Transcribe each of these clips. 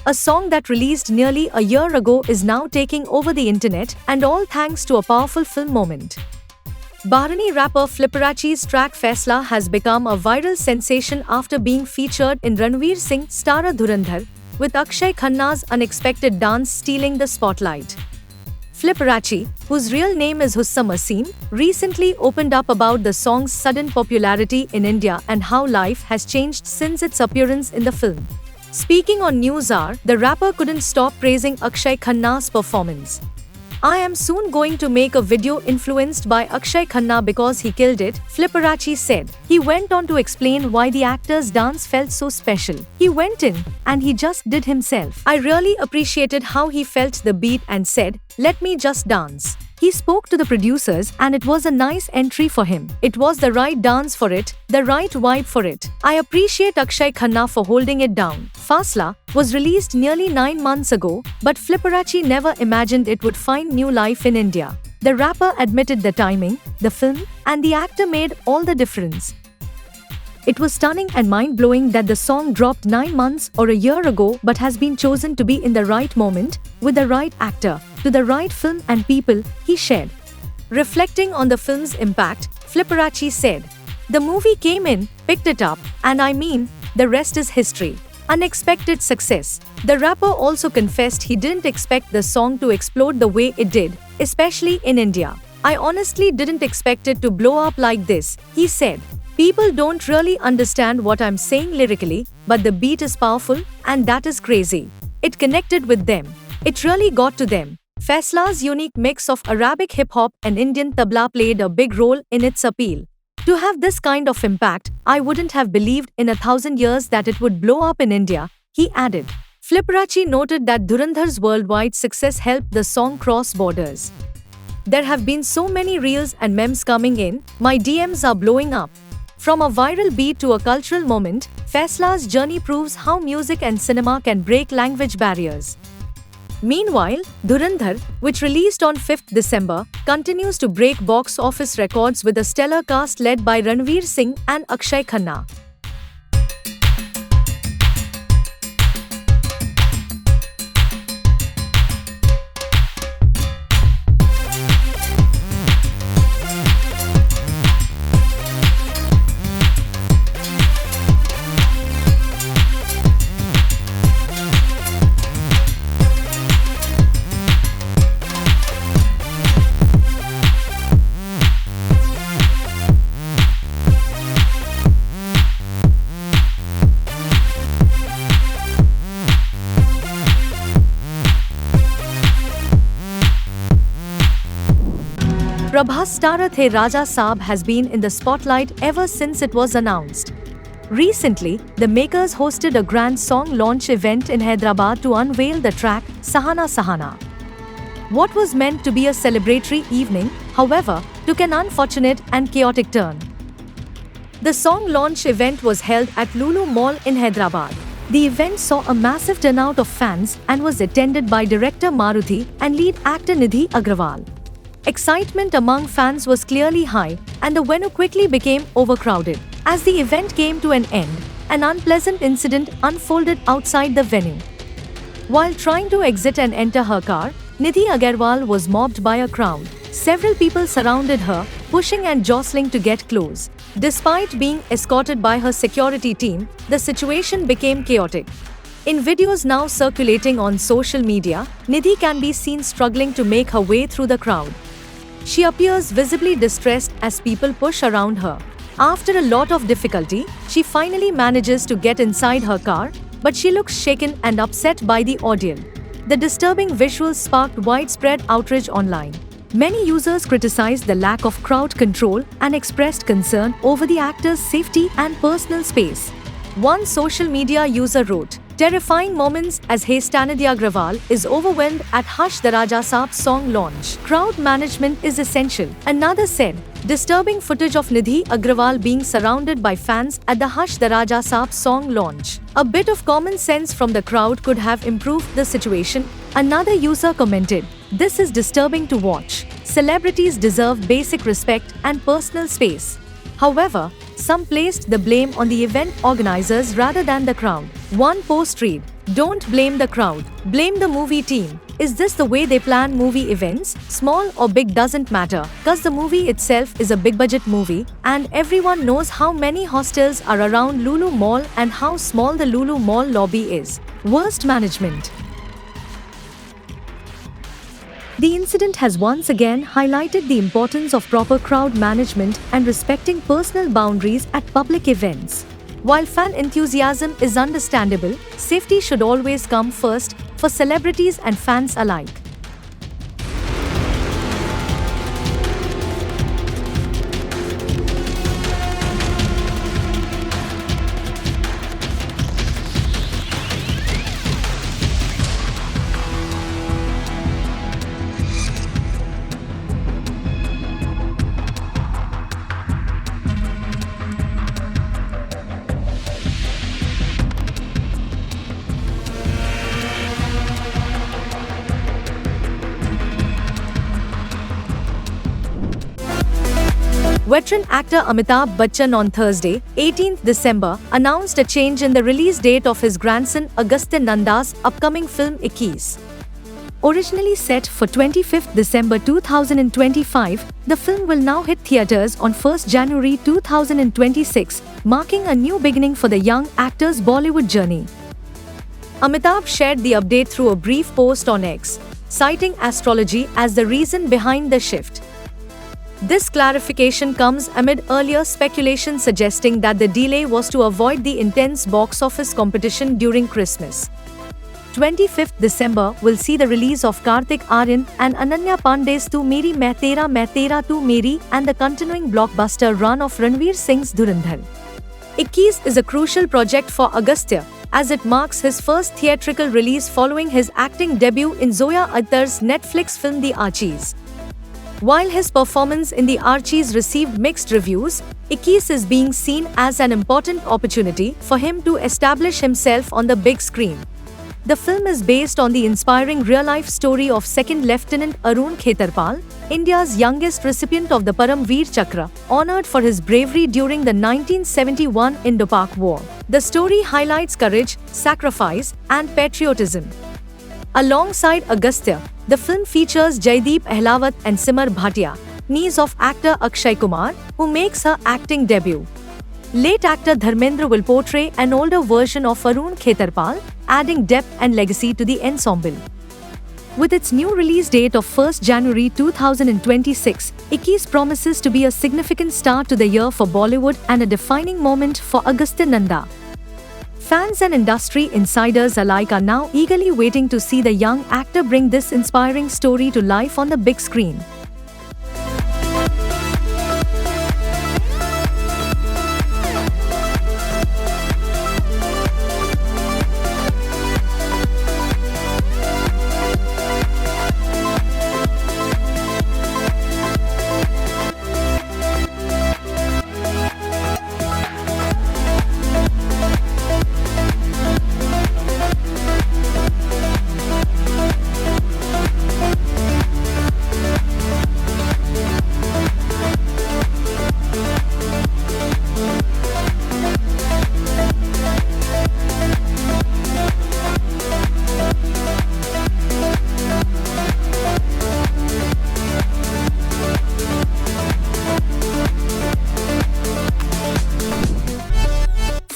A song that released nearly a year ago is now taking over the internet, and all thanks to a powerful film moment. Bahrani rapper Flipperacci's track Faisla has become a viral sensation after being featured in Ranveer Singh's starrer Dhurandhar, with Akshay Khanna's unexpected dance stealing the spotlight. Flipperacci, whose real name is Hussam Asim, recently opened up about the song's sudden popularity in India and how life has changed since its appearance in the film. Speaking on NewsHour, the rapper couldn't stop praising Akshay Khanna's performance. "I am soon going to make a video influenced by Akshay Khanna because he killed it," Flipperacci said. He went on to explain why the actor's dance felt so special. "He went in, and he just did himself. I really appreciated how he felt the beat and said, 'Let me just dance.' He spoke to the producers and it was a nice entry for him. It was the right dance for it, the right vibe for it. I appreciate Akshay Khanna for holding it down." Faisla was released nearly 9 months ago, but Flipperacci never imagined it would find new life in India. The rapper admitted the timing, the film, and the actor made all the difference. It was stunning and mind-blowing that the song dropped 9 months or a year ago but has been chosen to be in the right moment, with the right actor, to the right film and people, he shared. Reflecting on the film's impact, Flipperacci said, "The movie came in, picked it up, and I mean, the rest is history. Unexpected success." The rapper also confessed he didn't expect the song to explode the way it did, especially in India. "I honestly didn't expect it to blow up like this," he said. "People don't really understand what I'm saying lyrically, but the beat is powerful, and that is crazy. It connected with them. It really got to them." Faisla's unique mix of Arabic hip-hop and Indian tabla played a big role in its appeal. "To have this kind of impact, I wouldn't have believed in 1,000 years that it would blow up in India," he added. Flipperacci noted that Dhurandhar's worldwide success helped the song cross borders. "There have been so many reels and memes coming in, my DMs are blowing up." From a viral beat to a cultural moment, Faisla's journey proves how music and cinema can break language barriers. Meanwhile, Dhurandhar, which released on 5th December, continues to break box office records with a stellar cast led by Ranveer Singh and Akshay Khanna. Prabhas' starrer The Raja Saab has been in the spotlight ever since it was announced. Recently, the makers hosted a grand song launch event in Hyderabad to unveil the track, Sahana Sahana. What was meant to be a celebratory evening, however, took an unfortunate and chaotic turn. The song launch event was held at Lulu Mall in Hyderabad. The event saw a massive turnout of fans and was attended by director Maruthi and lead actor Nidhi Agrawal. Excitement among fans was clearly high, and the venue quickly became overcrowded. As the event came to an end, an unpleasant incident unfolded outside the venue. While trying to exit and enter her car, Nidhi Agrawal was mobbed by a crowd. Several people surrounded her, pushing and jostling to get close. Despite being escorted by her security team, the situation became chaotic. In videos now circulating on social media, Nidhi can be seen struggling to make her way through the crowd. She appears visibly distressed as people push around her. After a lot of difficulty, she finally manages to get inside her car, but she looks shaken and upset by the ordeal. The disturbing visuals sparked widespread outrage online. Many users criticized the lack of crowd control and expressed concern over the actor's safety and personal space. One social media user wrote, "Terrifying moments as Nidhi Agrawal is overwhelmed at Hush the Raja Saab song launch. Crowd management is essential." Another said, "Disturbing footage of Nidhi Agrawal being surrounded by fans at the Hush the Raja Saab song launch. A bit of common sense from the crowd could have improved the situation." Another user commented, "This is disturbing to watch. Celebrities deserve basic respect and personal space." However, some placed the blame on the event organizers rather than the crowd. One post read, Don't blame the crowd, blame the movie team. Is this the way they plan movie events? Small or big doesn't matter, cause the movie itself is a big budget movie, and everyone knows how many hostels are around Lulu Mall and how small the Lulu Mall lobby is. Worst management. The incident has once again highlighted the importance of proper crowd management and respecting personal boundaries at public events. While fan enthusiasm is understandable, safety should always come first for celebrities and fans alike. Veteran actor Amitabh Bachchan on Thursday, 18th December, announced a change in the release date of his grandson Agastya Nanda's upcoming film 21. Originally set for 25th December 2025, the film will now hit theaters on 1st January 2026, marking a new beginning for the young actor's Bollywood journey. Amitabh shared the update through a brief post on X, citing astrology as the reason behind the shift. This clarification comes amid earlier speculation suggesting that the delay was to avoid the intense box office competition during Christmas. 25th December will see the release of Kartik Aaryan and Ananya Pandey's Tu Meri Main Tera Tu Meri and the continuing blockbuster run of Ranveer Singh's Dhurandhar. 21 is a crucial project for Agastya, as it marks his first theatrical release following his acting debut in Zoya Akhtar's Netflix film The Archies. While his performance in The Archies received mixed reviews, 21 is being seen as an important opportunity for him to establish himself on the big screen. The film is based on the inspiring real-life story of Second Lieutenant Arun Khetarpal, India's youngest recipient of the Param Veer Chakra, honored for his bravery during the 1971 Indo-Pak War. The story highlights courage, sacrifice, and patriotism. Alongside Agastya, the film features Jaideep Ahlawat and Simar Bhatia, niece of actor Akshay Kumar, who makes her acting debut. Late actor Dharmendra will portray an older version of Arun Khetarpal, adding depth and legacy to the ensemble. With its new release date of 1st January 2026, 21 promises to be a significant start to the year for Bollywood and a defining moment for Agastya Nanda. Fans and industry insiders alike are now eagerly waiting to see the young actor bring this inspiring story to life on the big screen.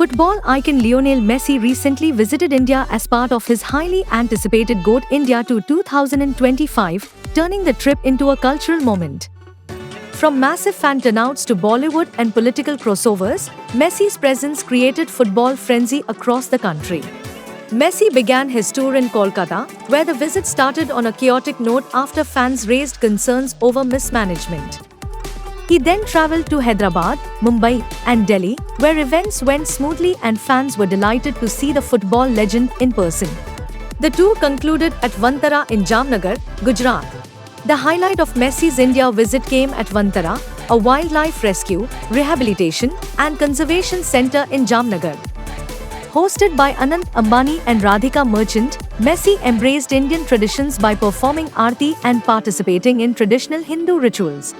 Football icon Lionel Messi recently visited India as part of his highly anticipated GOAT India Tour 2025, turning the trip into a cultural moment. From massive fan turnouts to Bollywood and political crossovers, Messi's presence created football frenzy across the country. Messi began his tour in Kolkata, where the visit started on a chaotic note after fans raised concerns over mismanagement. He then travelled to Hyderabad, Mumbai, and Delhi, where events went smoothly and fans were delighted to see the football legend in person. The tour concluded at Vantara in Jamnagar, Gujarat. The highlight of Messi's India visit came at Vantara, a wildlife rescue, rehabilitation, and conservation centre in Jamnagar. Hosted by Anant Ambani and Radhika Merchant, Messi embraced Indian traditions by performing Aarti and participating in traditional Hindu rituals.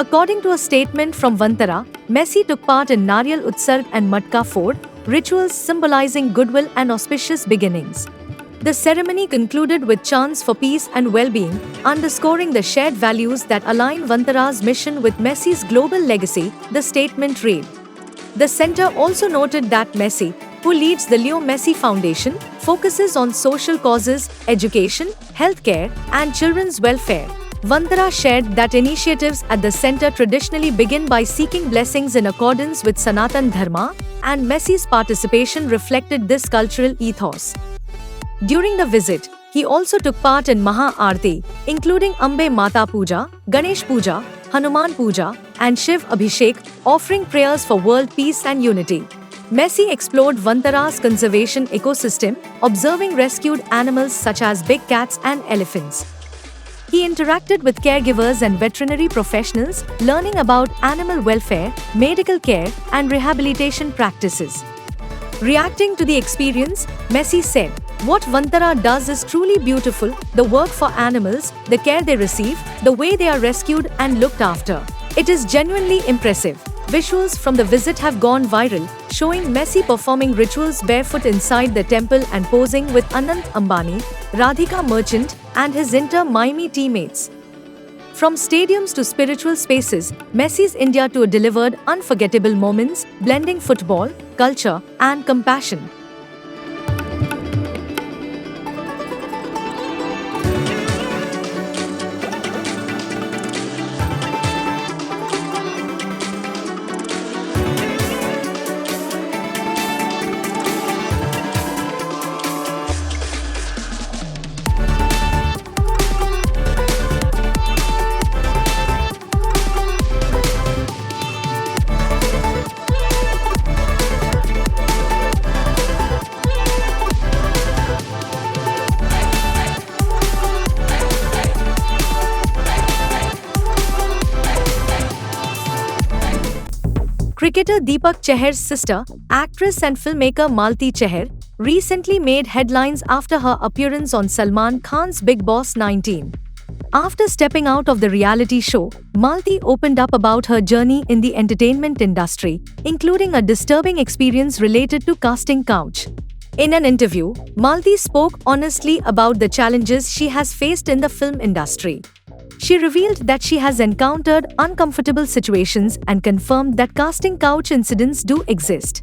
According to a statement from Vantara, Messi took part in Nariyal Utsarg and Matka Ford, rituals symbolizing goodwill and auspicious beginnings. The ceremony concluded with chants for peace and well-being, underscoring the shared values that align Vantara's mission with Messi's global legacy, the statement read. The center also noted that Messi, who leads the Leo Messi Foundation, focuses on social causes, education, healthcare, and children's welfare. Vantara shared that initiatives at the center traditionally begin by seeking blessings in accordance with Sanatan Dharma, and Messi's participation reflected this cultural ethos. During the visit, he also took part in Maha Aarti, including Ambe Mata Puja, Ganesh Puja, Hanuman Puja, and Shiv Abhishek, offering prayers for world peace and unity. Messi explored Vantara's conservation ecosystem, observing rescued animals such as big cats and elephants. He interacted with caregivers and veterinary professionals, learning about animal welfare, medical care, and rehabilitation practices. Reacting to the experience, Messi said, "What Vantara does is truly beautiful, the work for animals, the care they receive, the way they are rescued and looked after. It is genuinely impressive." Visuals from the visit have gone viral, showing Messi performing rituals barefoot inside the temple and posing with Anant Ambani, Radhika Merchant, and his Inter-Miami teammates. From stadiums to spiritual spaces, Messi's India tour delivered unforgettable moments, blending football, culture, and compassion. Cricketer Deepak Chahar's sister, actress and filmmaker Malti Chahar, recently made headlines after her appearance on Salman Khan's Bigg Boss 19. After stepping out of the reality show, Malti opened up about her journey in the entertainment industry, including a disturbing experience related to casting couch. In an interview, Malti spoke honestly about the challenges she has faced in the film industry. She revealed that she has encountered uncomfortable situations and confirmed that casting couch incidents do exist.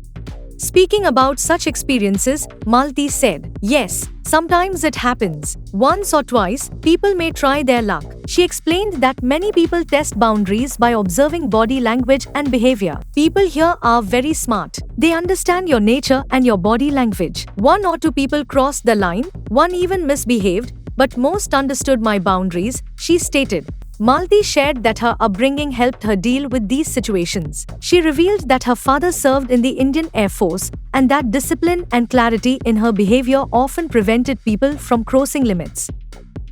Speaking about such experiences, Malti said, "Yes, sometimes it happens. Once or twice, people may try their luck." She explained that many people test boundaries by observing body language and behavior. "People here are very smart. They understand your nature and your body language. One or two people crossed the line, one even misbehaved, but most understood my boundaries," she stated. Malti shared that her upbringing helped her deal with these situations. She revealed that her father served in the Indian Air Force and that discipline and clarity in her behavior often prevented people from crossing limits.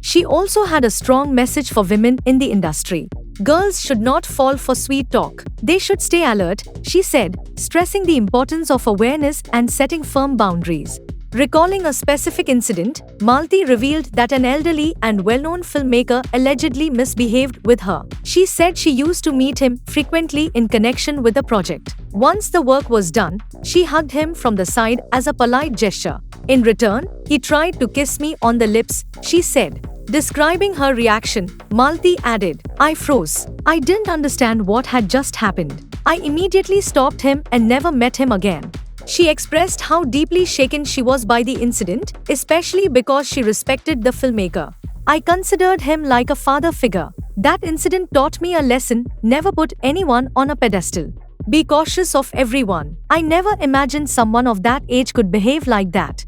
She also had a strong message for women in the industry. "Girls should not fall for sweet talk. They should stay alert," she said, stressing the importance of awareness and setting firm boundaries. Recalling a specific incident, Malti revealed that an elderly and well-known filmmaker allegedly misbehaved with her. She said she used to meet him frequently in connection with a project. Once the work was done, she hugged him from the side as a polite gesture. In return, he tried to kiss me on the lips, she said. Describing her reaction, Malti added, "I froze. I didn't understand what had just happened. I immediately stopped him and never met him again." She expressed how deeply shaken she was by the incident, especially because she respected the filmmaker. "I considered him like a father figure. That incident taught me a lesson: never put anyone on a pedestal. Be cautious of everyone. I never imagined someone of that age could behave like that.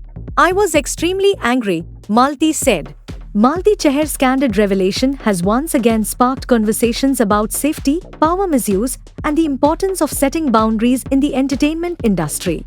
I was extremely angry," Malti said. Malti Chahar's candid revelation has once again sparked conversations about safety, power misuse, and the importance of setting boundaries in the entertainment industry.